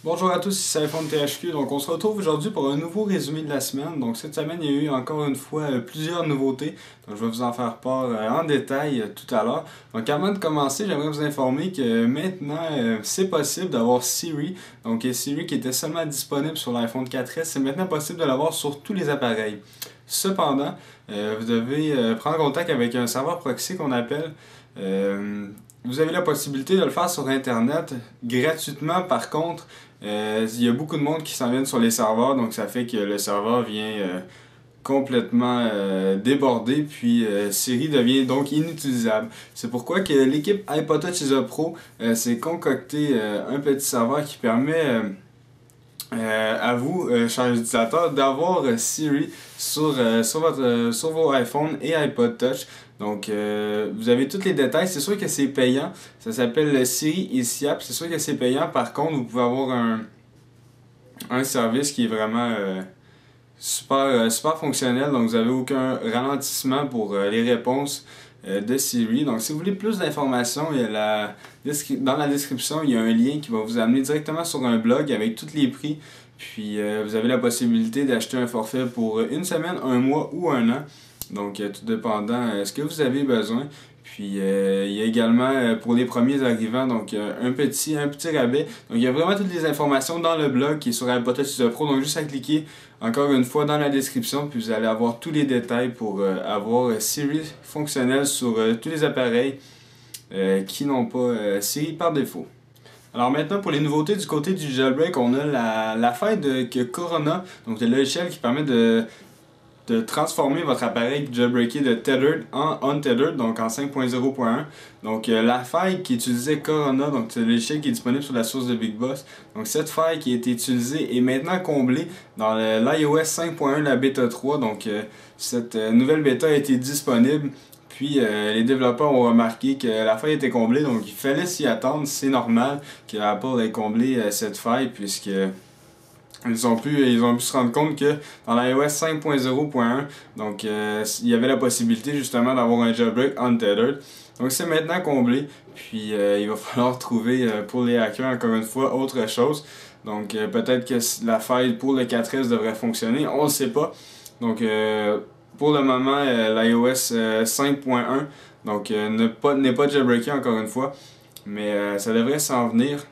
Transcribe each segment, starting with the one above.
Bonjour à tous, ici iPhone THQ. Donc on se retrouve aujourd'hui pour un nouveau résumé de la semaine. Donc cette semaine, il y a eu encore une fois plusieurs nouveautés. Donc je vais vous en faire part en détail tout à l'heure. Donc avant de commencer, j'aimerais vous informer que maintenant, c'est possible d'avoir Siri. Donc Siri qui était seulement disponible sur l'iPhone 4S, c'est maintenant possible de l'avoir sur tous les appareils. Cependant, vous devez prendre contact avec un serveur proxy qu'on appelle. Vous avez la possibilité de le faire sur Internet gratuitement. Par contre, il y a beaucoup de monde qui s'en viennent sur les serveurs, donc ça fait que le serveur vient complètement débordé, puis Siri devient donc inutilisable. C'est pourquoi que l'équipe iPodTouch Pro s'est concocté un petit serveur qui permet à vous, chers utilisateurs, d'avoir Siri sur vos iPhones et iPod Touch. Donc, vous avez tous les détails. C'est sûr que c'est payant. Ça s'appelle Siri eSyap. C'est sûr que c'est payant. Par contre, vous pouvez avoir un service qui est vraiment super fonctionnel. Donc, vous n'avez aucun ralentissement pour les réponses de Siri. Donc, si vous voulez plus d'informations, dans la description, il y a un lien qui va vous amener directement sur un blog avec tous les prix. Puis, vous avez la possibilité d'acheter un forfait pour une semaine, un mois ou un an. Donc, tout dépendant de ce que vous avez besoin. Puis, il y a également pour les premiers arrivants, donc un petit rabais. Donc, il y a vraiment toutes les informations dans le blog qui est sur iPodTouch Pro. Donc, juste à cliquer encore une fois dans la description, puis vous allez avoir tous les détails pour avoir Siri fonctionnel sur tous les appareils qui n'ont pas Siri par défaut. Alors maintenant, pour les nouveautés du côté du jailbreak, on a la faille que Corona, donc le logiciel qui permet de transformer votre appareil jailbreaké de tethered en untethered, donc en 5.0.1. Donc la faille qui utilisait Corona, donc c'est le logiciel qui est disponible sur la source de Big Boss. Donc cette faille qui a été utilisée est maintenant comblée dans l'iOS 5.1, la bêta 3. Donc cette nouvelle bêta a été disponible. Puis les développeurs ont remarqué que la faille était comblée, donc il fallait s'y attendre. C'est normal qu'Apple ait comblé cette faille, puisque ils ont pu se rendre compte que dans l'iOS 5.0.1, donc il y avait la possibilité justement d'avoir un jailbreak untethered. Donc c'est maintenant comblé, puis il va falloir trouver pour les hackers encore une fois autre chose. Donc peut-être que la faille pour le 4S devrait fonctionner, on ne sait pas. Donc pour le moment l'iOS 5.1 donc n'est pas jailbreaké encore une fois, mais ça devrait s'en venir.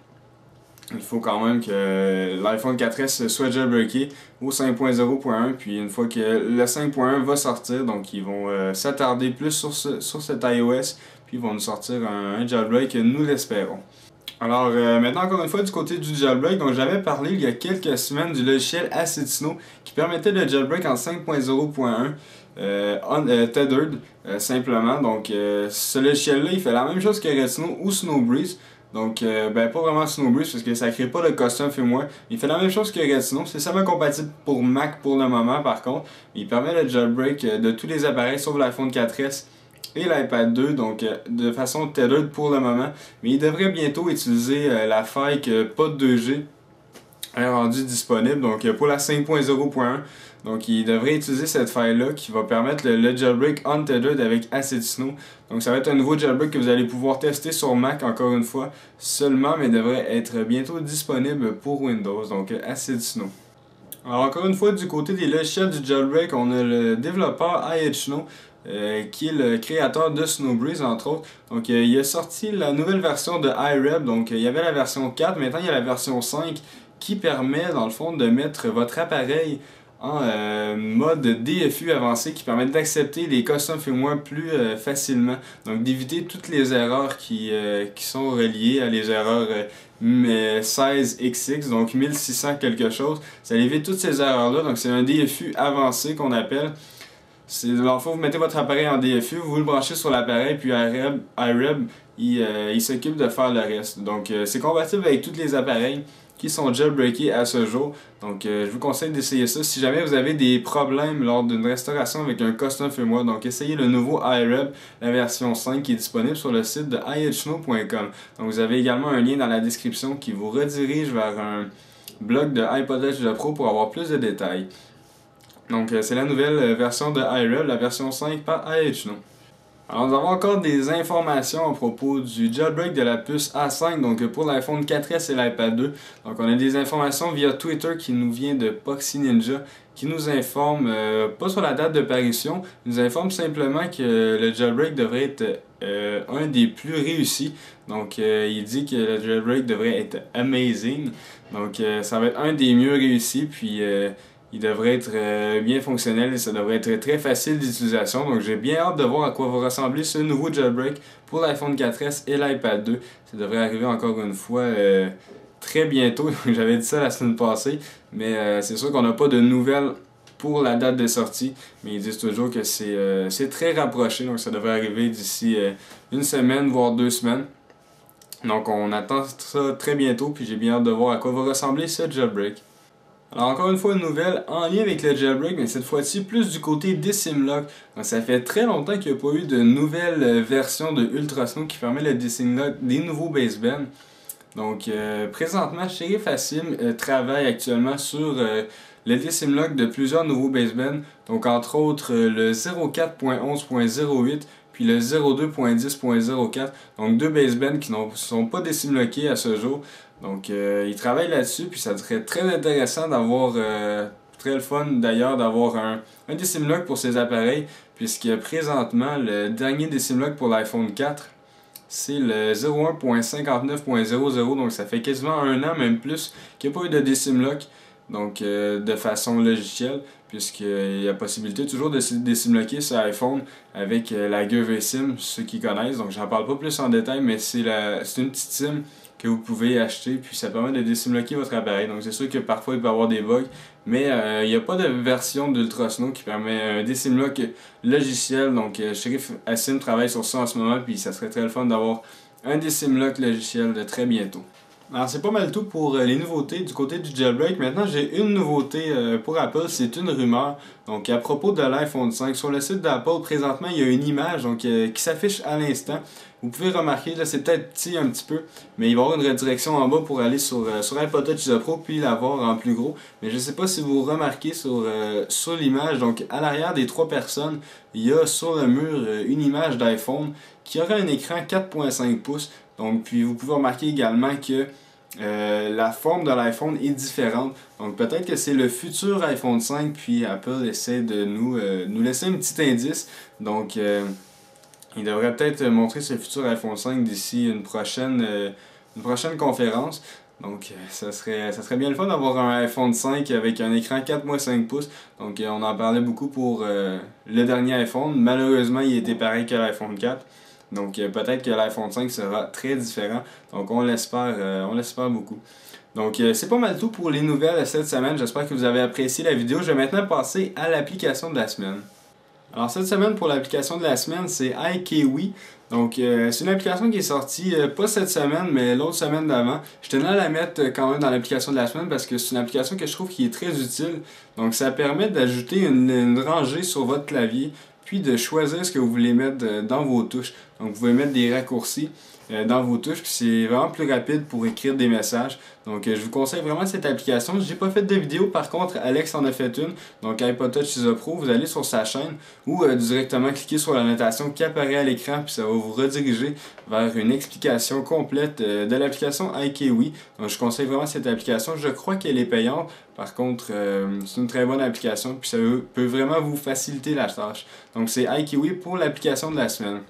Il faut quand même que l'iPhone 4S soit jailbreaké au 5.0.1, puis une fois que le 5.1 va sortir, donc ils vont s'attarder plus sur cet iOS, puis ils vont nous sortir un jailbreak, nous l'espérons. Alors maintenant encore une fois du côté du jailbreak, donc j'avais parlé il y a quelques semaines du logiciel Acetino qui permettait le jailbreak en 5.0.1 tethered simplement. Donc ce logiciel-là il fait la même chose que Retino ou Snowbreeze. Donc, pas vraiment Snowbreeze parce que ça crée pas de custom firmware. Il fait la même chose que Retino. C'est seulement compatible pour Mac pour le moment par contre. Il permet le jailbreak de tous les appareils sauf l'iPhone 4S et l'iPad 2. Donc, de façon tethered pour le moment. Mais il devrait bientôt utiliser la faille que pas de 2G est rendue disponible. Donc, pour la 5.0.1. Donc, il devrait utiliser cette faille-là qui va permettre le jailbreak untethered avec Acetino. Donc, ça va être un nouveau jailbreak que vous allez pouvoir tester sur Mac encore une fois seulement, mais devrait être bientôt disponible pour Windows. Donc, Acetino. Alors, encore une fois, du côté des logiciels du jailbreak, on a le développeur iHno qui est le créateur de Snowbreeze entre autres. Donc il a sorti la nouvelle version de iReb. Donc il y avait la version 4, maintenant il y a la version 5 qui permet dans le fond de mettre votre appareil en mode DFU avancé qui permet d'accepter les custom firmware plus facilement. Donc d'éviter toutes les erreurs qui sont reliées à les erreurs 16XX, donc 1600 quelque chose. Ça évite toutes ces erreurs-là. Donc c'est un DFU avancé qu'on appelle. Dans le fond, vous mettez votre appareil en DFU, vous le branchez sur l'appareil, puis iReb il s'occupe de faire le reste. Donc c'est compatible avec tous les appareils qui sont jailbreakés à ce jour. Donc je vous conseille d'essayer ça. Si jamais vous avez des problèmes lors d'une restauration avec un custom firmware, donc essayez le nouveau iReb, la version 5 qui est disponible sur le site de ihno.com. Donc vous avez également un lien dans la description qui vous redirige vers un blog de iPodTouch Pro pour avoir plus de détails. Donc c'est la nouvelle version de iReb, la version 5 par iHno. Alors nous avons encore des informations à propos du jailbreak de la puce A5, donc pour l'iPhone 4S et l'iPad 2. Donc on a des informations via Twitter qui nous vient de Poxy Ninja, qui nous informe, pas sur la date de parution, il nous informe simplement que le jailbreak devrait être un des plus réussis. Donc il dit que le jailbreak devrait être amazing, donc ça va être un des mieux réussis, puis il devrait être bien fonctionnel et ça devrait être très facile d'utilisation. Donc j'ai bien hâte de voir à quoi va ressembler ce nouveau jailbreak pour l'iPhone 4S et l'iPad 2. Ça devrait arriver encore une fois très bientôt. J'avais dit ça la semaine passée, mais c'est sûr qu'on n'a pas de nouvelles pour la date de sortie. Mais ils disent toujours que c'est très rapproché, donc ça devrait arriver d'ici une semaine, voire 2 semaines. Donc on attend ça très bientôt, puis j'ai bien hâte de voir à quoi va ressembler ce jailbreak. Alors encore une fois une nouvelle en lien avec le jailbreak, mais cette fois-ci plus du côté des SIM-Lock. Donc ça fait très longtemps qu'il n'y a pas eu de nouvelle version de Ultrasnow qui permet le D-SIM-Lock des nouveaux baseband. Donc présentement, Sheriff Asim travaille actuellement sur le D-SIM-Lock de plusieurs nouveaux baseband. Donc entre autres le 04.11.08 puis le 02.10.04. Donc deux basebands qui ne sont pas D-SIM-Lockés à ce jour. Donc il travaille là-dessus, puis ça serait très intéressant d'avoir, très le fun d'ailleurs, d'avoir un D-SIM-Lock pour ces appareils, puisque présentement le dernier D-SIM-Lock pour l'iPhone 4, c'est le 01.59.00, donc ça fait quasiment un an, même plus, qu'il n'y a pas eu de D-SIM-Lock, donc de façon logicielle, puisqu'il y a possibilité toujours de D-SIM-Locker sur iPhone avec la gueule eSIM, ceux qui connaissent, donc j'en parle pas plus en détail, mais c'est une petite SIM que vous pouvez acheter, puis ça permet de désimlocker votre appareil. Donc c'est sûr que parfois il peut y avoir des bugs, mais il n'y a pas de version d'Ultrasnow qui permet un désimlock logiciel. Donc Sheriff Asim travaille sur ça en ce moment, puis ça serait très le fun d'avoir un désimlock logiciel de très bientôt. Alors c'est pas mal tout pour les nouveautés du côté du jailbreak. Maintenant j'ai une nouveauté pour Apple, c'est une rumeur. Donc à propos de l'iPhone 5, sur le site d'Apple présentement il y a une image qui s'affiche à l'instant. Vous pouvez remarquer, là c'est peut-être petit un petit peu, mais il va y avoir une redirection en bas pour aller sur iPod Touch Pro puis l'avoir en plus gros. Mais je sais pas si vous remarquez sur l'image, donc à l'arrière des trois personnes, il y a sur le mur une image d'iPhone qui aurait un écran 4.5 pouces. Donc, puis vous pouvez remarquer également que la forme de l'iPhone est différente. Donc peut-être que c'est le futur iPhone 5, puis Apple essaie de nous laisser un petit indice. Donc il devrait peut-être montrer ce futur iPhone 5 d'ici une prochaine conférence. Donc ça serait bien le fun d'avoir un iPhone 5 avec un écran 4.5 pouces. Donc on en parlait beaucoup pour le dernier iPhone. Malheureusement il était pareil que l'iPhone 4. Donc peut-être que l'iPhone 5 sera très différent. Donc on l'espère beaucoup. Donc c'est pas mal tout pour les nouvelles cette semaine. J'espère que vous avez apprécié la vidéo. Je vais maintenant passer à l'application de la semaine. Alors cette semaine pour l'application de la semaine, c'est iKiwi. Donc c'est une application qui est sortie pas cette semaine mais l'autre semaine d'avant. Je tenais à la mettre quand même dans l'application de la semaine parce que c'est une application que je trouve qui est très utile. Donc ça permet d'ajouter une rangée sur votre clavier puis de choisir ce que vous voulez mettre dans vos touches. Donc vous pouvez mettre des raccourcis dans vos touches, puis c'est vraiment plus rapide pour écrire des messages. Donc je vous conseille vraiment cette application. J'ai pas fait de vidéo, par contre Alex en a fait une. Donc iPod Touch Pro, vous allez sur sa chaîne ou directement cliquer sur la notation qui apparaît à l'écran, puis ça va vous rediriger vers une explication complète de l'application iKiwi. Donc je conseille vraiment cette application. Je crois qu'elle est payante. Par contre, c'est une très bonne application, puis ça peut vraiment vous faciliter la tâche. Donc c'est iKiwi pour l'application de la semaine.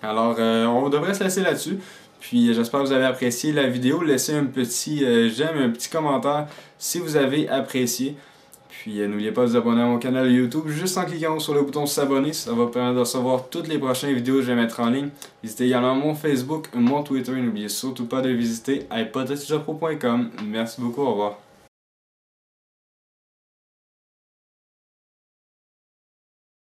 Alors, on devrait se laisser là-dessus. Puis j'espère que vous avez apprécié la vidéo. Laissez un petit j'aime, un petit commentaire si vous avez apprécié. Puis n'oubliez pas de vous abonner à mon canal YouTube juste en cliquant sur le bouton s'abonner. Ça va permettre de recevoir toutes les prochaines vidéos que je vais mettre en ligne. Visitez également mon Facebook, mon Twitter. N'oubliez surtout pas de visiter iPodTouchPro.com. Merci beaucoup, au revoir.